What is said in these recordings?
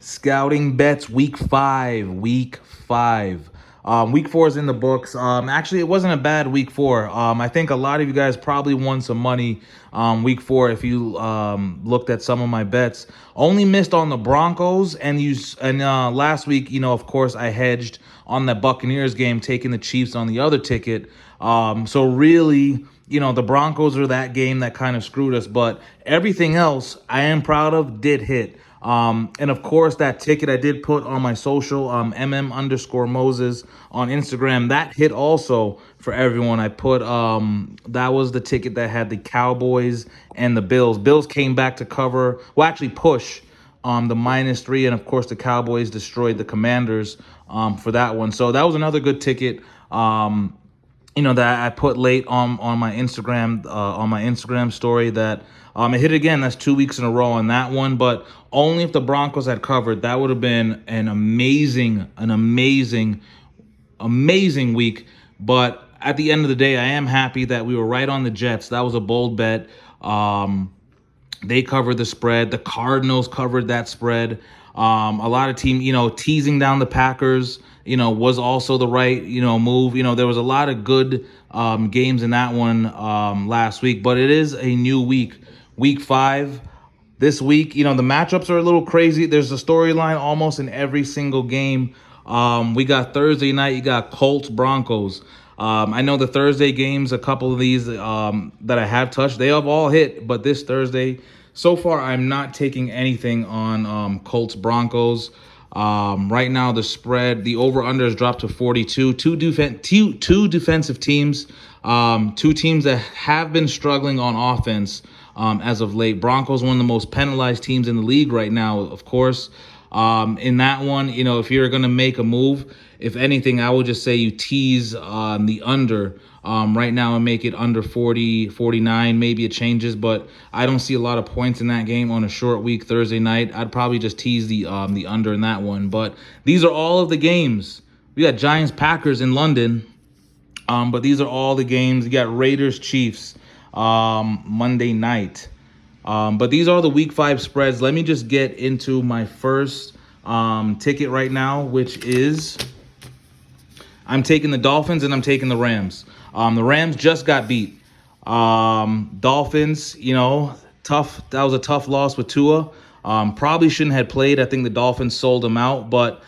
Scouting bets week 5. Week 4 is in the books. Actually, it wasn't a bad week 4. I think a lot of you guys probably won some money week 4 if you looked at some of my bets. Only missed on the Broncos and last week, of course, I hedged on the Buccaneers game, taking the Chiefs on the other ticket. So really, the Broncos are that game that kind of screwed us, but everything else I am proud of did hit. And of course, that ticket I did put on my social, mm_Moses on Instagram, that hit also for everyone. I put, that was the ticket that had the Cowboys and the Bills. Bills came back to cover, well, actually push the -3. And of course, the Cowboys destroyed the Commanders for that one. So that was another good ticket. That I put late on my Instagram story that it hit again. That's 2 weeks in a row on that one, but only if the Broncos had covered. That would have been an amazing week. But at the end of the day, I am happy that we were right on the Jets. That was a bold bet. They covered the spread. The Cardinals covered that spread. A lot of team, teasing down the Packers, was also the right, move. There was a lot of good games in that one last week, but it is a new week 5. This week, the matchups are a little crazy. There's a storyline almost in every single game. We got Thursday night, you got Colts, Broncos. I know the Thursday games, a couple of these that I have touched, they have all hit. But this Thursday, so far, I'm not taking anything on Colts, Broncos. Right now, the spread, the over-under has dropped to 42. Two defensive teams, two teams that have been struggling on offense as of late. Broncos, one of the most penalized teams in the league right now, of course. In that one, if you're going to make a move, if anything, I would just say you tease the under right now and make it under 40, 49. Maybe it changes, but I don't see a lot of points in that game on a short week Thursday night. I'd probably just tease the under in that one. But these are all of the games. We got Giants, Packers in London, but these are all the games. You got Raiders, Chiefs Monday night. But these are the week 5 spreads. Let me just get into my first ticket right now, which is I'm taking the Dolphins and I'm taking the Rams. The Rams just got beat. Dolphins, tough. That was a tough loss with Tua. Probably shouldn't have played. I think the Dolphins sold him out. But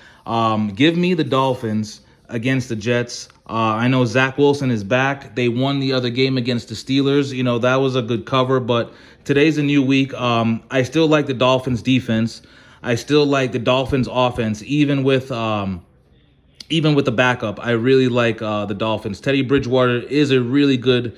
give me the Dolphins against the Jets. I know Zach Wilson is back. They won the other game against the Steelers. That was a good cover. But today's a new week. I still like the Dolphins defense. I still like the Dolphins offense, even with the backup. I really like the Dolphins. Teddy Bridgewater is a really good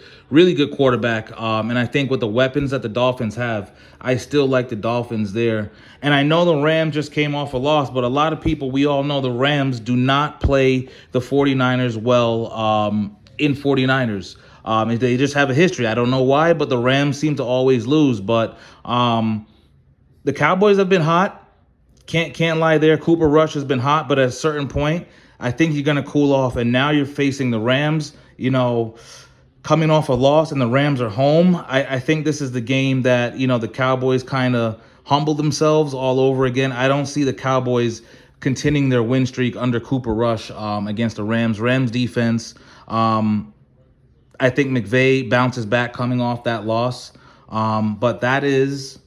quarterback. And I think with the weapons that the Dolphins have, I still like the Dolphins there. And I know the Rams just came off a loss, but a lot of people, we all know the Rams do not play the 49ers well in 49ers. They just have a history. I don't know why, but the Rams seem to always lose. But the Cowboys have been hot. Can't lie there. Cooper Rush has been hot, but at a certain point, I think you're going to cool off. And now you're facing the Rams, coming off a loss, and the Rams are home. I think this is the game that, the Cowboys kind of humble themselves all over again. I don't see the Cowboys continuing their win streak under Cooper Rush against the Rams. Rams defense, I think McVay bounces back coming off that loss. But that is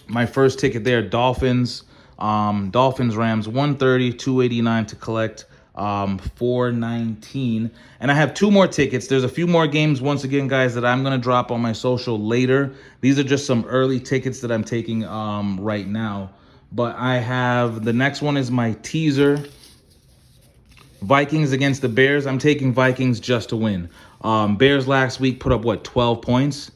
my first ticket there. Dolphins, Rams, 130, 289 to collect, 419. And I have 2 more tickets. There's a few more games, once again, guys, that I'm going to drop on my social later. These are just some early tickets that I'm taking right now. But I have, the next one is my teaser. Vikings against the Bears. I'm taking Vikings just to win. Bears last week put up, 12 points.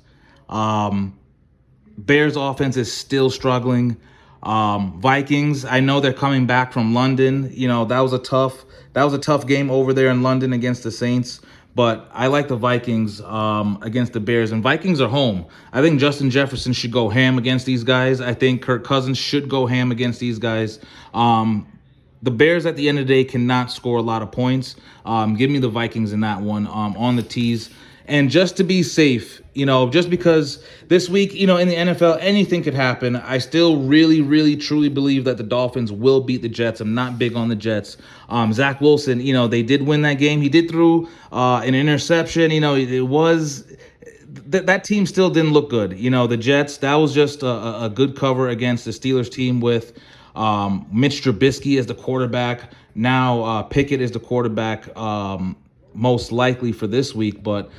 Bears offense is still struggling. Vikings, I know they're coming back from London. That was a tough game over there in London against the Saints. But I like the Vikings against the Bears. And Vikings are home. I think Justin Jefferson should go ham against these guys. I think Kirk Cousins should go ham against these guys. The Bears at the end of the day cannot score a lot of points. Give me the Vikings in that one on the tees. And just to be safe, just because this week, in the NFL, anything could happen. I still really, really, truly believe that the Dolphins will beat the Jets. I'm not big on the Jets. Zach Wilson, they did win that game. He did throw an interception. It was that team still didn't look good. The Jets, that was just a good cover against the Steelers team with Mitch Trubisky as the quarterback. Now Pickett is the quarterback, most likely for this week. But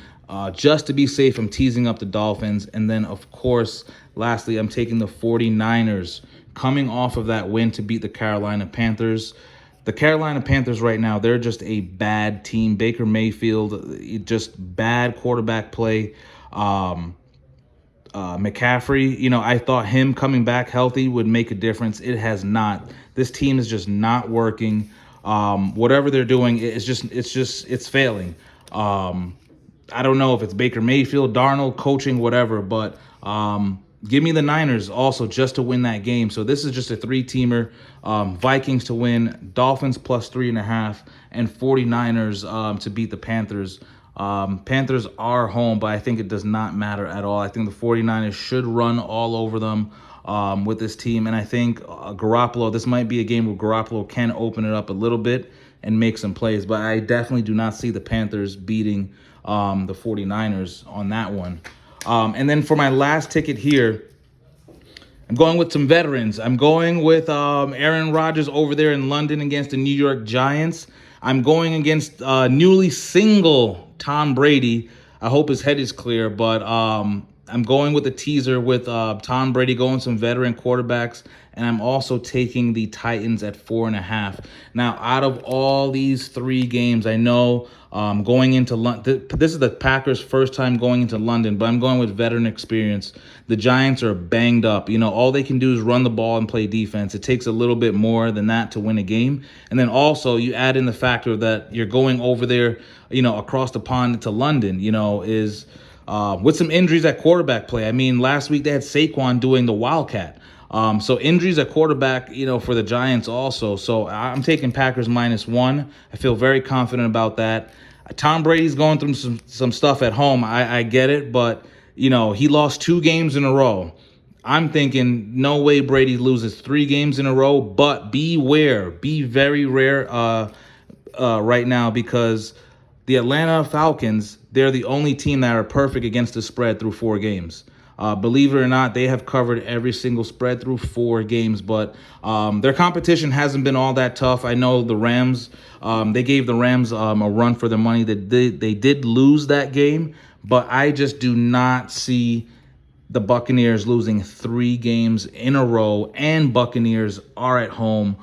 just to be safe, I'm teasing up the Dolphins. And then, of course, lastly, I'm taking the 49ers coming off of that win to beat the Carolina Panthers. The Carolina Panthers right now, they're just a bad team. Baker Mayfield, just bad quarterback play. McCaffrey, I thought him coming back healthy would make a difference. It has not. This team is just not working. Whatever they're doing, it's failing. I don't know if it's Baker Mayfield, Darnold, coaching, whatever, but give me the Niners also just to win that game. So this is just a 3-teamer. Vikings to win, Dolphins plus 3.5, and 49ers to beat the Panthers. Panthers are home, but I think it does not matter at all. I think the 49ers should run all over them with this team. And I think Garoppolo, this might be a game where Garoppolo can open it up a little bit and make some plays. But I definitely do not see the Panthers beating the 49ers on that one. And then for my last ticket here, I'm going with some veterans. I'm going with Aaron Rodgers over there in London against the New York Giants. I'm going against newly single Tom Brady. I hope his head is clear, but I'm going with the teaser with Tom Brady going some veteran quarterbacks, and I'm also taking the Titans at 4.5. Now, out of all these 3 games, I know going into London, this is the Packers' first time going into London, but I'm going with veteran experience. The Giants are banged up. All they can do is run the ball and play defense. It takes a little bit more than that to win a game. And then also you add in the factor that you're going over there, across the pond to London, is with some injuries at quarterback play. I mean, last week they had Saquon doing the Wildcat. So injuries at quarterback, for the Giants also. So I'm taking Packers -1. I feel very confident about that. Tom Brady's going through some stuff at home. I get it, but, he lost 2 games in a row. I'm thinking no way Brady loses 3 games in a row, but beware. Be very rare right now because the Atlanta Falcons, they're the only team that are perfect against the spread through 4 games. Believe it or not, they have covered every single spread through 4 games, but their competition hasn't been all that tough. I know the Rams, they gave the Rams a run for their money. They did lose that game, but I just do not see the Buccaneers losing 3 games in a row, and Buccaneers are at home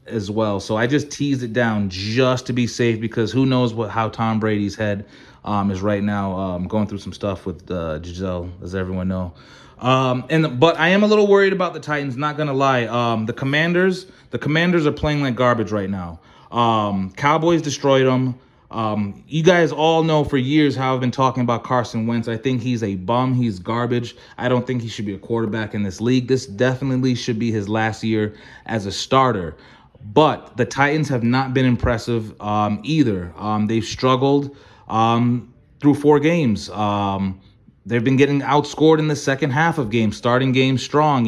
as well. So I just teased it down just to be safe because who knows how Tom Brady's head is right now, going through some stuff with Giselle, as everyone know. But I am a little worried about the Titans, not gonna lie. The Commanders are playing like garbage right now. Cowboys destroyed them. You guys all know for years how I've been talking about Carson Wentz. I think he's a bum. He's garbage. I don't think he should be a quarterback in this league. This definitely should be his last year as a starter. But the Titans have not been impressive either. They've struggled through 4 games. They've been getting outscored in the second half of games, starting games strong,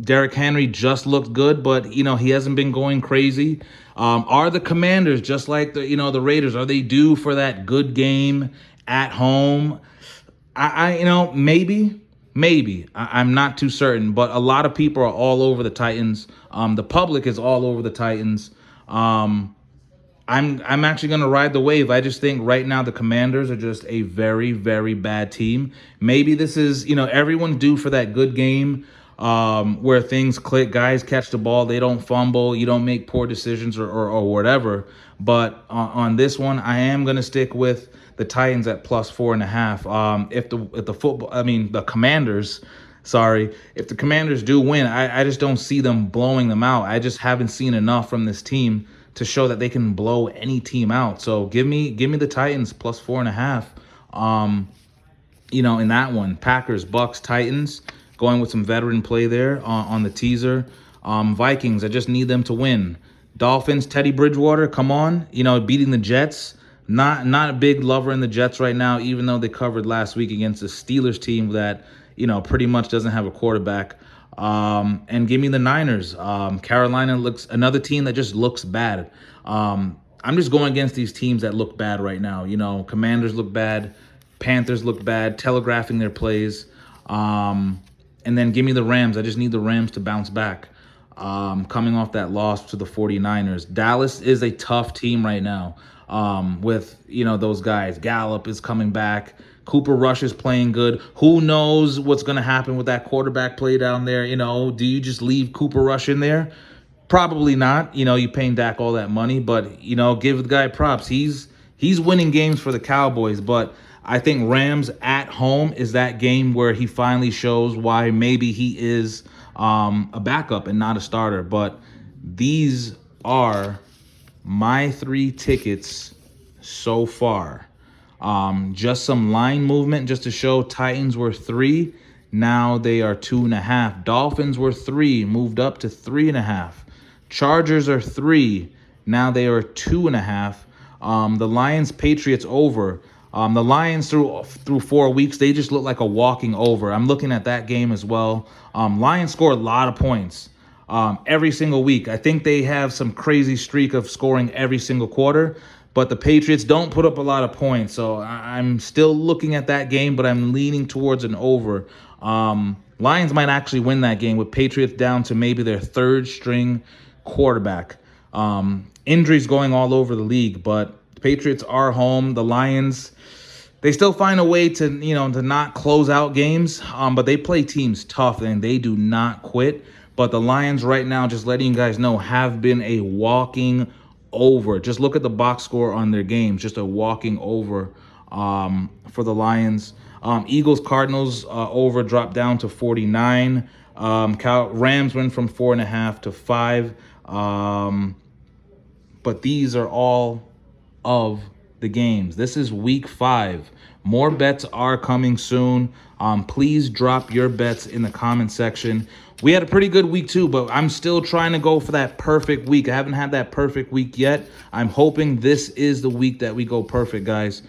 Derrick Henry just looked good, but, he hasn't been going crazy. Are the Commanders, just like the Raiders, are they due for that good game at home? Maybe. I'm not too certain, but a lot of people are all over the Titans. The public is all over the Titans. I'm actually going to ride the wave. I just think right now the Commanders are just a very, very bad team. Maybe this is, everyone's due for that good game where things click, guys catch the ball, they don't fumble, you don't make poor decisions or whatever. But on this one, I am going to stick with the Titans at plus 4.5. If the Commanders, if the Commanders do win, I just don't see them blowing them out. I just haven't seen enough from this team to show that they can blow any team out. So give me the Titans plus 4.5. In that one, Packers, Bucks, Titans, going with some veteran play there on the teaser. Vikings, I just need them to win. Dolphins, Teddy Bridgewater, come on, beating the Jets. Not a big lover in the Jets right now, even though they covered last week against the Steelers team that, pretty much doesn't have a quarterback. And give me the Niners. Carolina looks another team that just looks bad. I'm just going against these teams that look bad right now. Commanders look bad, Panthers look bad, telegraphing their plays. And then give me the Rams. I just need the Rams to bounce back. Coming off that loss to the 49ers. Dallas is a tough team right now. With those guys. Gallup is coming back. Cooper Rush is playing good. Who knows what's going to happen with that quarterback play down there? Do you just leave Cooper Rush in there? Probably not. You paying Dak all that money, but give the guy props. He's winning games for the Cowboys, but I think Rams at home is that game where he finally shows why maybe he is a backup and not a starter. But these are my 3 tickets so far. Just some line movement just to show Titans were 3. Now they are 2.5. Dolphins were 3, moved up to 3.5. Chargers are 3. Now they are 2.5. The Lions Patriots over. The Lions through 4 weeks, they just look like a walking over. I'm looking at that game as well. Lions score a lot of points every single week. I think they have some crazy streak of scoring every single quarter, but the Patriots don't put up a lot of points. So I'm still looking at that game, but I'm leaning towards an over. Lions might actually win that game with Patriots down to maybe their 3rd string quarterback. Injuries going all over the league, but the Patriots are home. The Lions, they still find a way to, to not close out games, but they play teams tough and they do not quit. But the Lions right now, just letting you guys know, have been a walking over. Just look at the box score on their games, just a walking over for the Lions. Eagles, Cardinals over dropped down to 49. Rams went from 4.5 to 5. But these are all of the games. This is week 5. More bets are coming soon. Please drop your bets in the comment section. We had a pretty good week too, but I'm still trying to go for that perfect week. I haven't had that perfect week yet. I'm hoping this is the week that we go perfect, guys.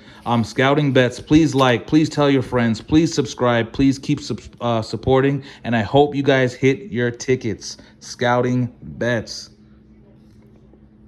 Scouting Bets, please please tell your friends, please subscribe, please keep supporting, and I hope you guys hit your tickets. Scouting Bets.